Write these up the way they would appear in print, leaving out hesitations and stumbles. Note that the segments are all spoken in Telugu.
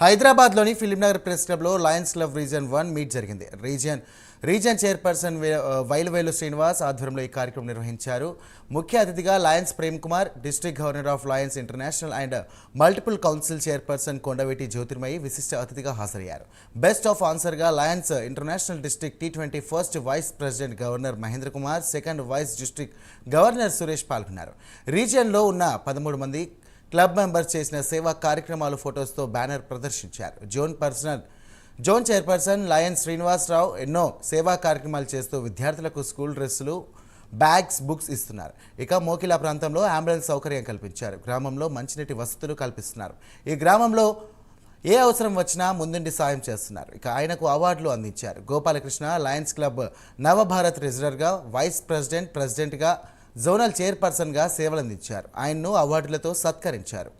హైదరాబాద్లోని ఫిలింనగర్ ప్రెస్ క్లబ్లో లయన్స్ క్లబ్ రీజన్ 1 మీట్ జరిగింది. రీజన్ చైర్పర్సన్ వైలువేలు శ్రీనివాస్ ఆధ్వర్యంలో ఈ కార్యక్రమం నిర్వహించారు. ముఖ్య అతిథిగా Lions Prem Kumar, district governor of Lions International and multiple council chairperson Kondaveeti Jyothirmayi విశిష్ట అతిథిగా హాజరయ్యారు. బెస్ట్ ఆఫ్ ఆన్సర్గా Lions International district T20 first vice president governor Mahendra Kumar, second vice district governor Suresh పాల్గొన్నారు. రీజియన్లో ఉన్న 13 మంది క్లబ్ మెంబర్స్ చేసిన సేవా కార్యక్రమాలు ఫొటోస్తో బ్యానర్ ప్రదర్శించారు. జోన్ చైర్పర్సన్ లయన్స్ శ్రీనివాసరావు ఎన్నో సేవా కార్యక్రమాలు చేస్తూ విద్యార్థులకు స్కూల్ డ్రెస్సులు, బ్యాగ్స్, బుక్స్ ఇస్తున్నారు. ఇక మోకిలా ప్రాంతంలో అంబులెన్స్ సౌకర్యం కల్పించారు. గ్రామంలో మంచినీటి వసతులు కల్పిస్తున్నారు. ఈ గ్రామంలో ఏ అవసరం వచ్చినా ముందుండి సాయం చేస్తున్నారు. ఇక ఆయనకు అవార్డులు అందించారు. గోపాలకృష్ణ లయన్స్ క్లబ్ నవభారత్ ట్రెజరర్గా, వైస్ ప్రెసిడెంట్గా, జోనల్ చైర్పర్సన్గా సేవలందించారు. ఆయన్ను అవార్డులతో సత్కరించారు.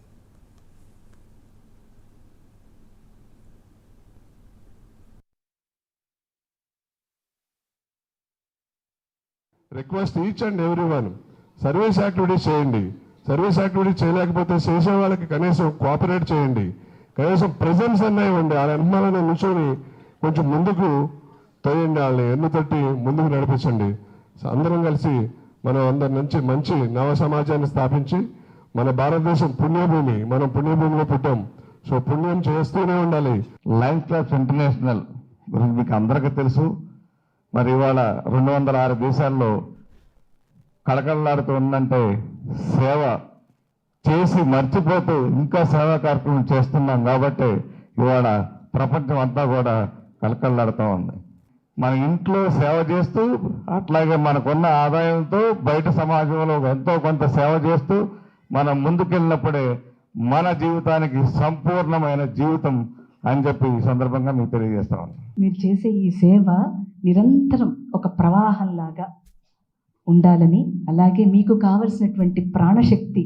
Request each and every one, service activities చేయండి. సర్వీస్ యాక్టివిటీస్ చేయలేకపోతే చేసే వాళ్ళకి కనీసం కోఆపరేట్ చేయండి. కనీసం ప్రెజెన్స్ అన్నా ఇవ్వండి. వాళ్ళ అనుమానాన్ని నిల్చొని కొంచెం ముందుకు తోయండి. వాళ్ళని ఎన్ను తట్టి ముందుకు నడిపించండి. అందరం కలిసి మనం అందరి నుంచి మంచి నవ సమాజాన్ని స్థాపించి, మన భారతదేశం పుణ్యభూమి, మనం పుణ్యభూమిలో పుట్టాం. సో పుణ్యం చేస్తూనే ఉండాలి. లయన్స్ క్లబ్స్ ఇంటర్నేషనల్ గురించి మీకు అందరికీ తెలుసు. మరి ఇవాళ 206 దేశాల్లో కళకళలాడుతూ ఉందంటే సేవ చేసి మర్చిపోతూ ఇంకా సేవా కార్యక్రమం చేస్తున్నాం కాబట్టి ఇవాళ ప్రపంచం అంతా కూడా కళకళలాడుతూ ఉంది. మన ఇంట్లో సేవ చేస్తూ, అట్లాగే మనకున్న ఆదాయంతో బయట సమాజంలో ఎంతో కొంత సేవ చేస్తూ మనం ముందుకెళ్ళినప్పుడే మన జీవితానికి సంపూర్ణమైన జీవితం అని చెప్పి ఈ సందర్భంగా మీకు తెలియజేస్తా ఉన్నాను. మీరు చేసే ఈ సేవ నిరంతరం ఒక ప్రవాహంలాగా ఉండాలని, అలాగే మీకు కావలసినటువంటి ప్రాణశక్తి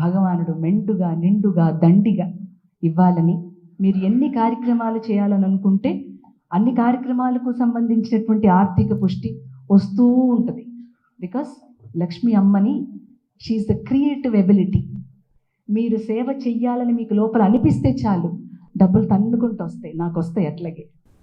భగవానుడు మెండుగా, నిండుగా, దండిగా ఇవ్వాలని, మీరు ఎన్ని కార్యక్రమాలు చేయాలని అనుకుంటే అన్ని కార్యక్రమాలకు సంబంధించినటువంటి ఆర్థిక పుష్టి వస్తూ ఉంటుంది. బికాస్ లక్ష్మీ అమ్మని, షీఈస్ ద క్రియేటివ్ ఎబిలిటీ. మీరు సేవ చెయ్యాలని మీకు లోపల అనిపిస్తే చాలు, డబ్బులు తన్నుకుంటూ వస్తాయి. నాకు వస్తాయి అట్లాగే.